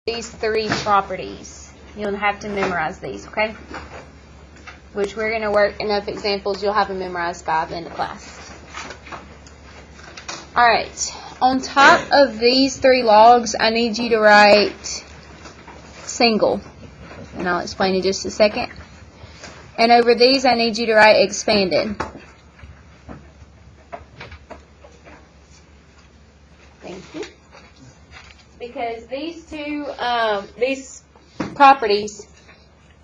these three properties. You'll have to memorize these, okay? Which we're going to work enough examples you'll have them memorized by the end of class. Alright, on top of these three logs, I need you to write single. And I'll explain in just a second. And over these, I need you to write expanded. Thank you. Because these two, these properties,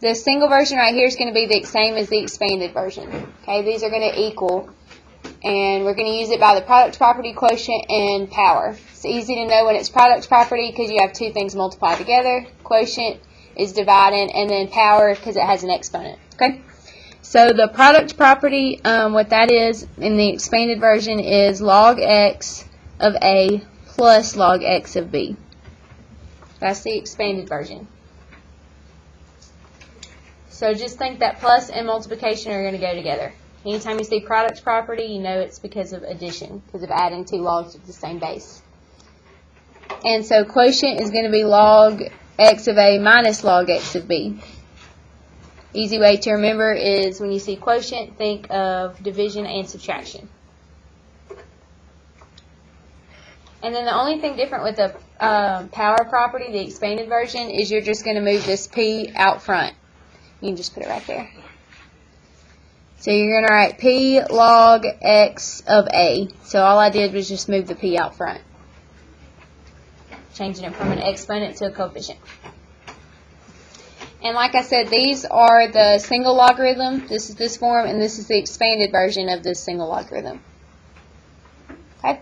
the single version right here is going to be the same as the expanded version. Okay, these are going to equal. And we're going to use it by the product property, quotient, and power. It's easy to know when it's product property because you have two things multiplied together. Quotient is dividing, and then power because it has an exponent. Okay, so the product property, what that is in the expanded version is log x of A plus log x of B. That's the expanded version. So just think that plus and multiplication are going to go together. Anytime you see product property, you know it's because of addition, because of adding two logs to the same base. And so quotient is going to be log x of A minus log x of B. Easy way to remember is when you see quotient, think of division and subtraction. And then the only thing different with the power property, the expanded version, is you're just going to move this P out front. You can just put it right there. So you're going to write P log x of A. So all I did was just move the P out front. Changing it from an exponent to a coefficient. And like I said, these are the single logarithm. This is this form, and this is the expanded version of this single logarithm. Okay?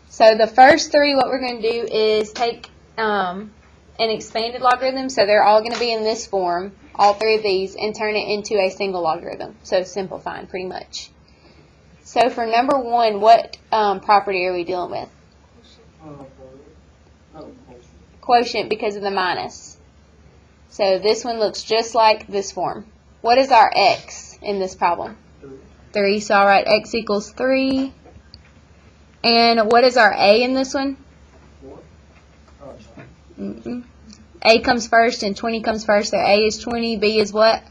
So the first three, what we're going to do is take an expanded logarithm. So they're all going to be in this form, all three of these, and turn it into a single logarithm. So simplifying pretty much. So for number one, what property are we dealing with? Quotient, because of the minus. So this one looks just like this form. What is our x in this problem? 3. So I'll write x equals 3. And what is our a in this one? A comes first and 20 comes first. So A is 20, B is what?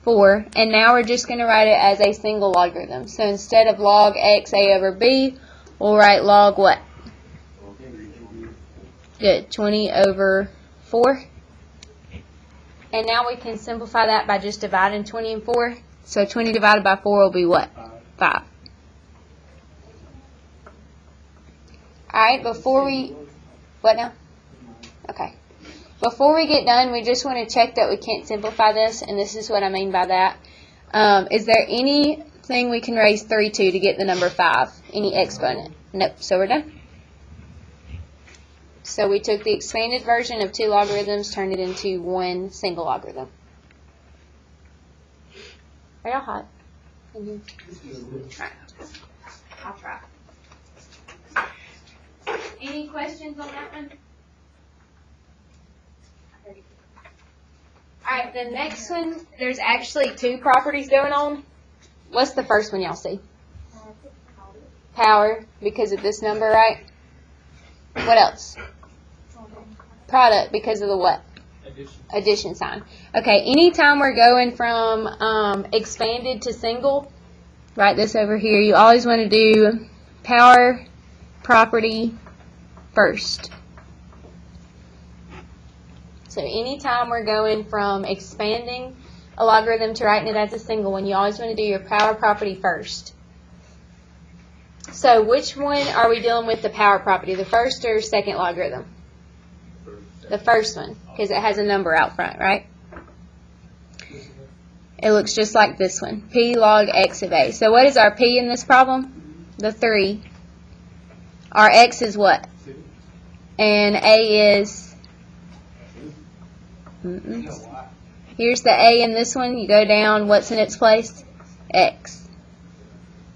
4. And now we're just going to write it as a single logarithm. So instead of log x A over B, we'll write log what? Good. 20 over 4. And now we can simplify that by just dividing 20 and 4. So 20 divided by 4 will be what? 5. Alright, before we... What now? Okay. Before we get done, we just want to check that we can't simplify this, and this is what I mean by that. Is there anything we can raise 3 to get the number 5? Any exponent? Nope. So we're done. So we took the expanded version of two logarithms, turned it into one single logarithm. Are y'all hot? Right. I'll try. Any questions on that one? Alright, the next one, there's actually two properties going on. What's the first one y'all see? Power, because of this number, right? What else? Product, because of the what? Addition sign. Okay, anytime we're going from expanded to single, write this over here. You always want to do power property first. So anytime we're going from expanding a logarithm to writing it as a single one, you always want to do your power property first. So which one are we dealing with the power property, the first or second logarithm? The first one, because it has a number out front, right? It looks just like this one, P log x of A. So what is our P in this problem? The 3. Our x is what? And A is... Here's the A in this one. You go down, what's in its place? X.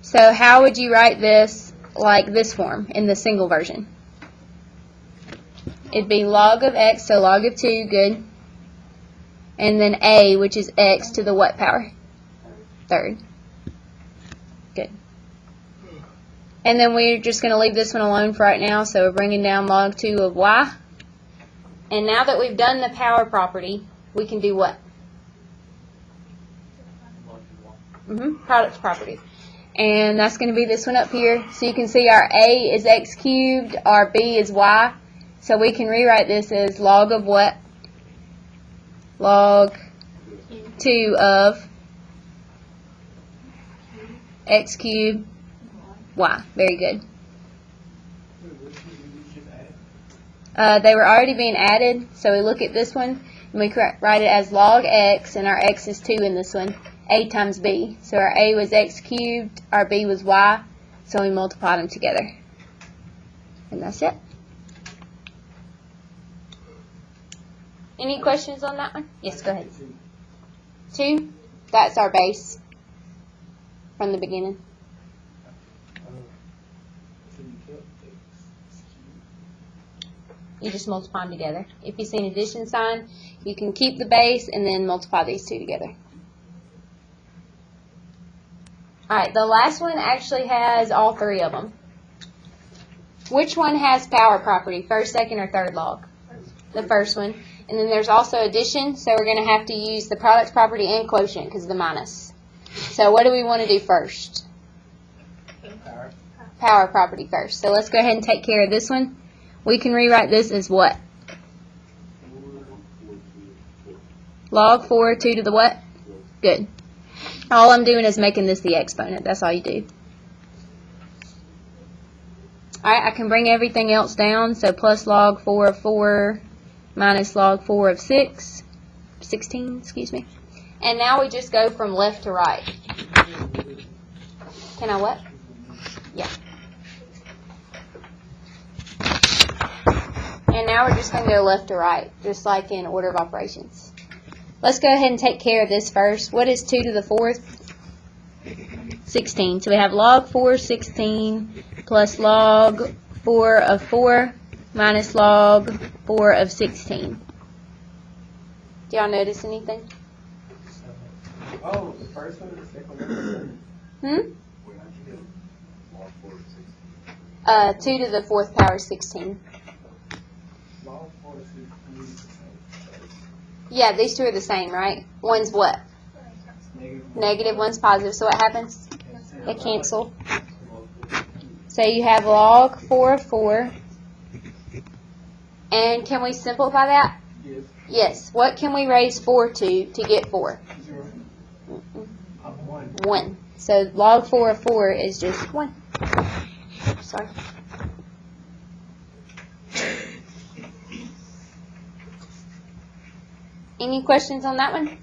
So how would you write this like this form in the single version? It'd be log of x, so log of 2, good. And then A, which is x to the what power? 3rd. Good. And then we're just going to leave this one alone for right now, so we're bringing down log 2 of y. And now that we've done the power property, we can do what? Product property. And that's going to be this one up here. So you can see our A is x cubed, our B is y. So we can rewrite this as log of what? Log 2 of x cubed y. Very good. They were already being added, so we look at this one and we write it as log x, and our x is 2 in this one, a times b. So our a was x cubed, our b was y, so we multiplied them together. And that's it. Any questions on that one? Yes, go ahead. 2, that's our base from the beginning. You just multiply them together. If you see an addition sign, you can keep the base and then multiply these two together. Alright, the last one actually has all three of them. Which one has power property, first, second, or third log? The first one. And then there's also addition, so we're going to have to use the product property and quotient because of the minus. So what do we want to do first? Power property first. So let's go ahead and take care of this one. We can rewrite this as what? Log 4, 2 to the what? Good. All I'm doing is making this the exponent. That's all you do. Alright, I can bring everything else down. So plus log 4 of 4 minus log 4 of 16, excuse me. And now we just go from left to right. Can I what? Yeah. And now we're just going to go left to right, just like in order of operations. Let's go ahead and take care of this first. What is 2 to the 4th? 16. So we have log 4 16 plus log 4 of 4 minus log 4 of 16. Do y'all notice anything? Oh, the first one or the second one? 2 to the 4th power is 16. Yeah, these two are the same, right? One's what? Negative, one's positive. So what happens? They cancel. So you have log 4 of 4. And can we simplify that? Yes. Yes. What can we raise 4 to get 4? 1. So log 4 of 4 is just 1. Sorry. Any questions on that one?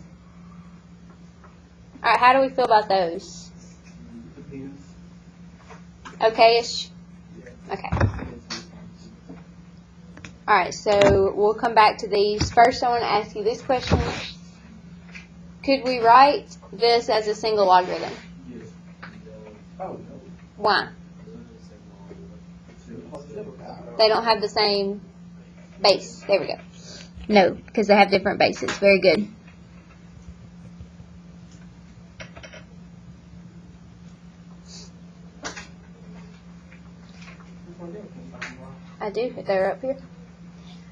Alright, how do we feel about those? Okay-ish? Okay. Alright, so we'll come back to these. First, I want to ask you this question. Could we write this as a single logarithm? Yes. Oh, no. Why? They don't have the same base. There we go. No, because they have different bases. Very good. I do, if they're up here.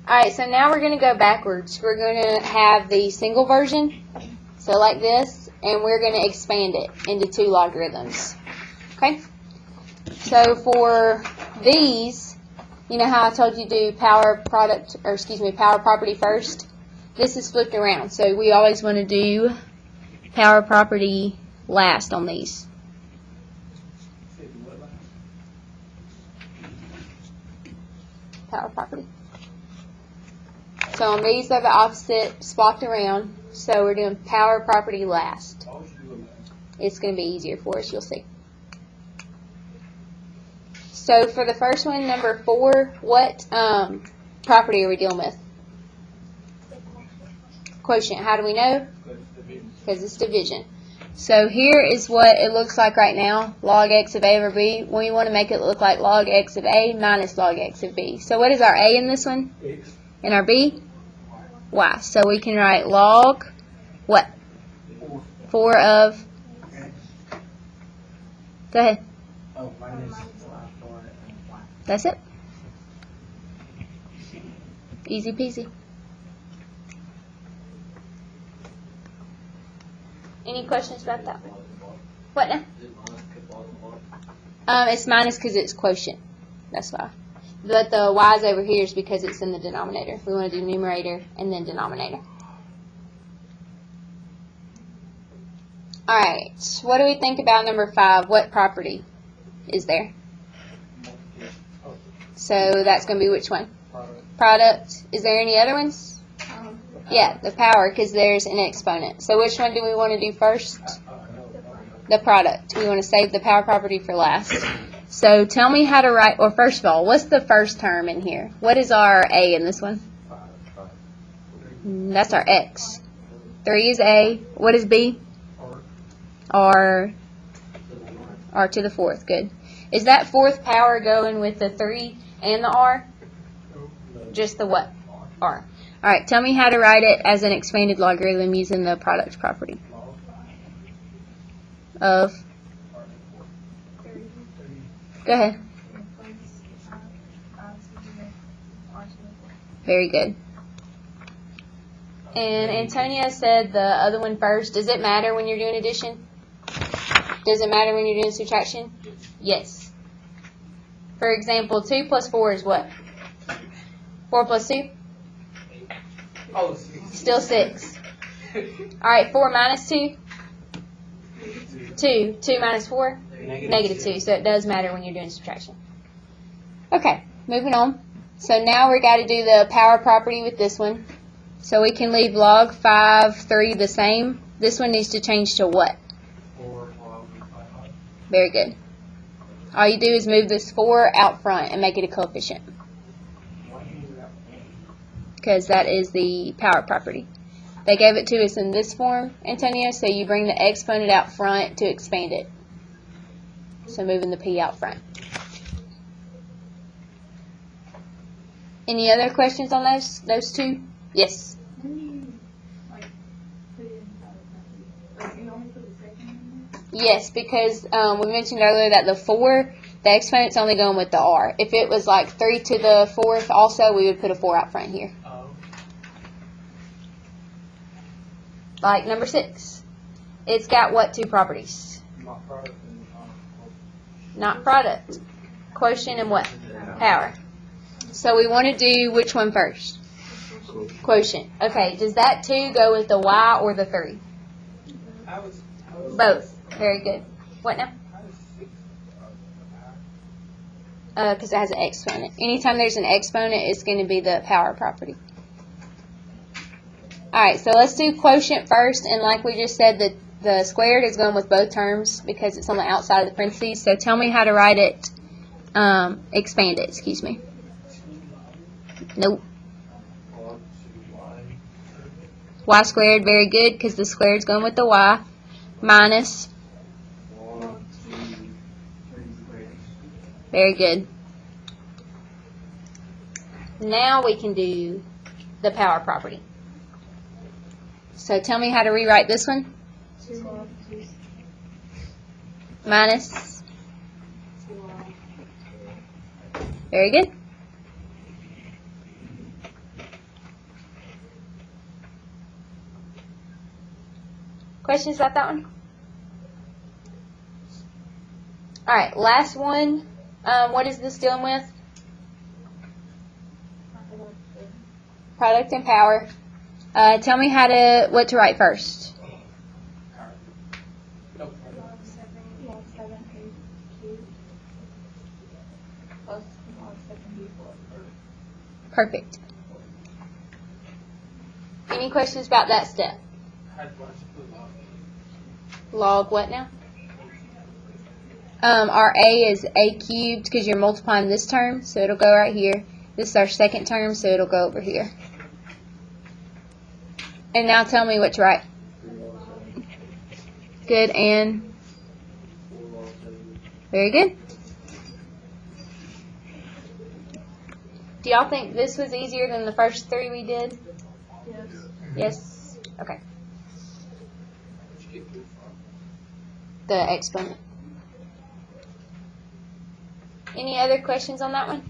Alright, so now we're going to go backwards. We're going to have the single version, so like this, and we're going to expand it into 2 logarithms. Okay? So for these, you know how I told you to do power property first? This is flipped around, so we always want to do power property last on these. Power property. So on these are the opposite, swapped around, so we're doing power property last. It's going to be easier for us, you'll see. So for the first one, number 4, what property are we dealing with? Quotient. How do we know? Because it's division. So here is what it looks like right now, log x of a over b. We want to make it look like log x of a minus log x of b. So what is our a in this one? X. And our b? Y. So we can write log, what? 4 of, go ahead. Oh, minus 4 and 1. That's it. Easy peasy. Any questions about that? What now? It's minus because it's quotient. That's why. But the y's over here is because it's in the denominator. We want to do numerator and then denominator. Alright, what do we think about number 5? What property is there? So that's going to be which one? Product. Is there any other ones? Yeah, the power, because there's an exponent. So which one do we want to do first? The product. We want to save the power property for last. So tell me how to write, or first of all, what's the first term in here? What is our A in this one? That's our X. 3 is A. What is B? R to the 4th. Good. Is that 4th power going with the 3 and the R? Just the what? R. Alright, tell me how to write it as an expanded logarithm using the product property. Of? Go ahead. Very good. And Antonia said the other one first. Does it matter when you're doing addition? Does it matter when you're doing subtraction? Yes. For example, 2 plus 4 is what? 4 plus 2? Oh, Still 6. Alright, 4 minus 2? 2. 2 minus 4? Negative 2. So it does matter when you're doing subtraction. Okay, moving on. So now we've got to do the power property with this one. So we can leave log 5, 3 the same. This one needs to change to what? 4. Very good. All you do is move this 4 out front and make it a coefficient. Because that is the power property. They gave it to us in this form, Antonio, so you bring the exponent out front to expand it. So moving the P out front. Any other questions on those two? Yes. Yes, because we mentioned earlier that the 4, the exponent's only going with the R. If it was like 3 to the 4th also, we would put a 4 out front here. Like number 6. It's got what 2 properties? Not product. Quotient and what? Power. So we want to do which one first? Quotient. Okay, does that 2 go with the Y or the 3? Both. Very good. What now? Because it has an exponent. Anytime there's an exponent, it's going to be the power property. Alright, so let's do quotient first, and like we just said, the squared is going with both terms because it's on the outside of the parentheses. So tell me how to write it, expand it, excuse me. Nope. Y squared, very good, because the squared is going with the Y, minus. Very good. Now we can do the power property. So tell me how to rewrite this one. Minus. Very good. Questions about that one? Alright, last one. What is this dealing with? Product and power. Tell me what to write first. Perfect. Any questions about that step? Log what now? Our A is A cubed because you're multiplying this term, so it'll go right here. This is our second term, so it'll go over here. And now tell me what to write. Good, and very good. Do y'all think this was easier than the first 3 we did? Yes. Yes? Okay. The exponent. Any other questions on that one?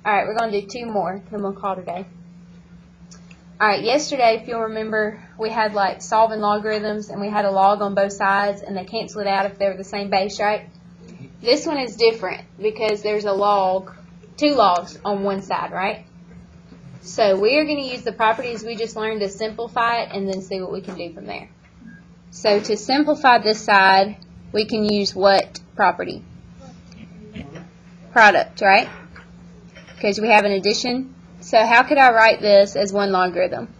Alright, we're going to do 2 more, then we'll call today. Alright, yesterday, if you'll remember, we had like solving logarithms and we had a log on both sides and they cancel it out if they were the same base, right? This one is different because there's a log, two logs on one side, right? So we are going to use the properties we just learned to simplify it and then see what we can do from there. So to simplify this side, we can use what property? Product, right? Because we have an addition. So how could I write this as one logarithm?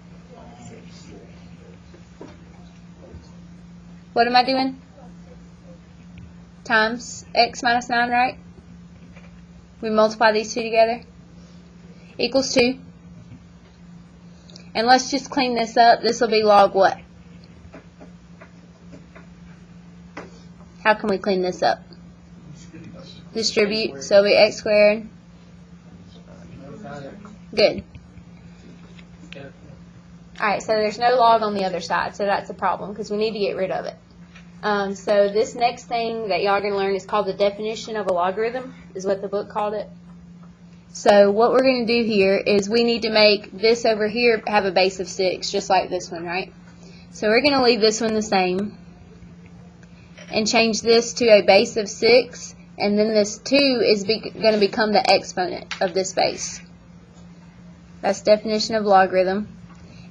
What am I doing? Times x minus 9, right? We multiply these two together. Equals 2. And let's just clean this up. This will be log what? How can we clean this up? Distribute. So it'll be x squared. Good. Alright, so there's no log on the other side, so that's a problem because we need to get rid of it. So this next thing that y'all are going to learn is called the definition of a logarithm, is what the book called it. So what we're going to do here is we need to make this over here have a base of 6, just like this one, right? So we're going to leave this one the same and change this to a base of 6, and then this 2 is going to become the exponent of this base. That's definition of logarithm.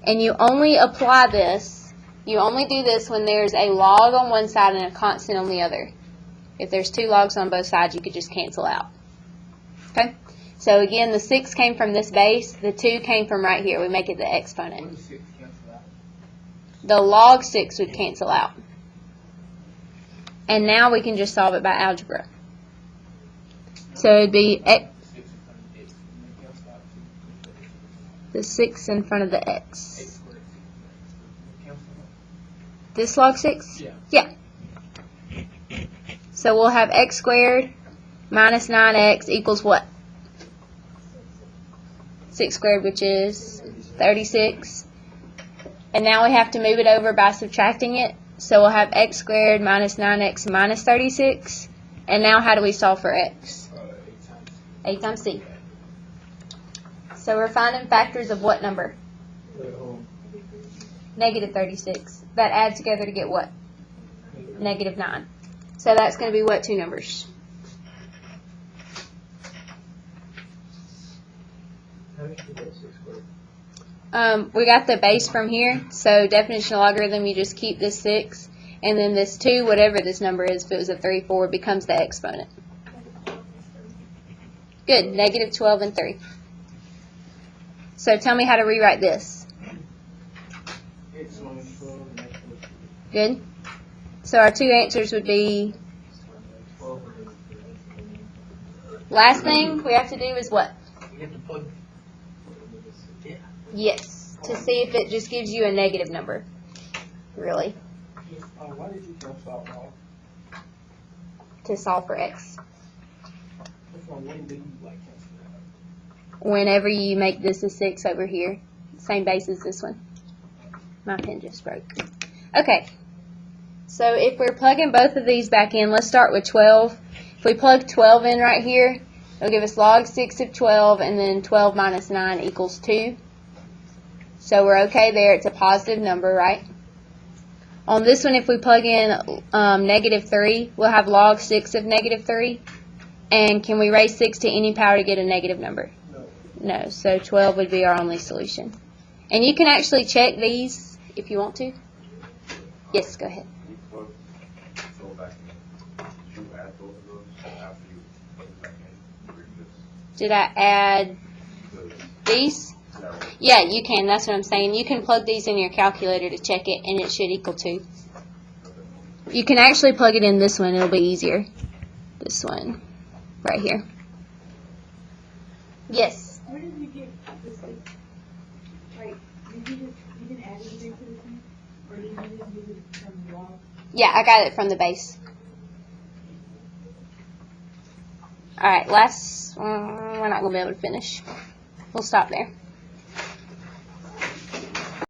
And you only apply this, you only do this when there's a log on one side and a constant on the other. If there's two logs on both sides, you could just cancel out. Okay? So again, the 6 came from this base, the 2 came from right here. We make it the exponent. The log 6 would cancel out. And now we can just solve it by algebra. So it'd be the 6 in front of the x. This log 6? Yeah. So we'll have x squared minus 9x equals what? 6 squared, which is 36. And now we have to move it over by subtracting it. So we'll have x squared minus 9x minus 36. And now how do we solve for x? A times c. So we're finding factors of what number? Negative 36. That adds together to get what? Negative 9. So that's going to be what two numbers? We got the base from here. So definition of logarithm, you just keep this 6. And then this 2, whatever this number is, if it was a 3, 4, becomes the exponent. Good. Negative 12 and 3. So tell me how to rewrite this. Good. So our two answers would be, last thing we have to do is what? Yes, to see if it just gives you a negative number. Really. Why did you cancel out log? To solve for x. When did you like cancel that? Whenever you make this a 6 over here, same base as this one. My pen just broke. Okay, so if we're plugging both of these back in, let's start with 12. If we plug 12 in right here, it'll give us log 6 of 12, and then 12 minus 9 equals 2. So we're okay there. It's a positive number, right? On this one, if we plug in negative 3, we'll have log 6 of negative 3. And can we raise 6 to any power to get a negative number? No. So 12 would be our only solution. And you can actually check these if you want to. Yes, go ahead. Did I add these? Yeah, you can. That's what I'm saying. You can plug these in your calculator to check it, and it should equal 2. You can actually plug it in this one. It'll be easier. This one right here. Yes? Where did you get this thing? Like, did you add anything to this thing? Or did you just use it from the log? Yeah, I got it from the base. Alright, last, we're not going to be able to finish. We'll stop there.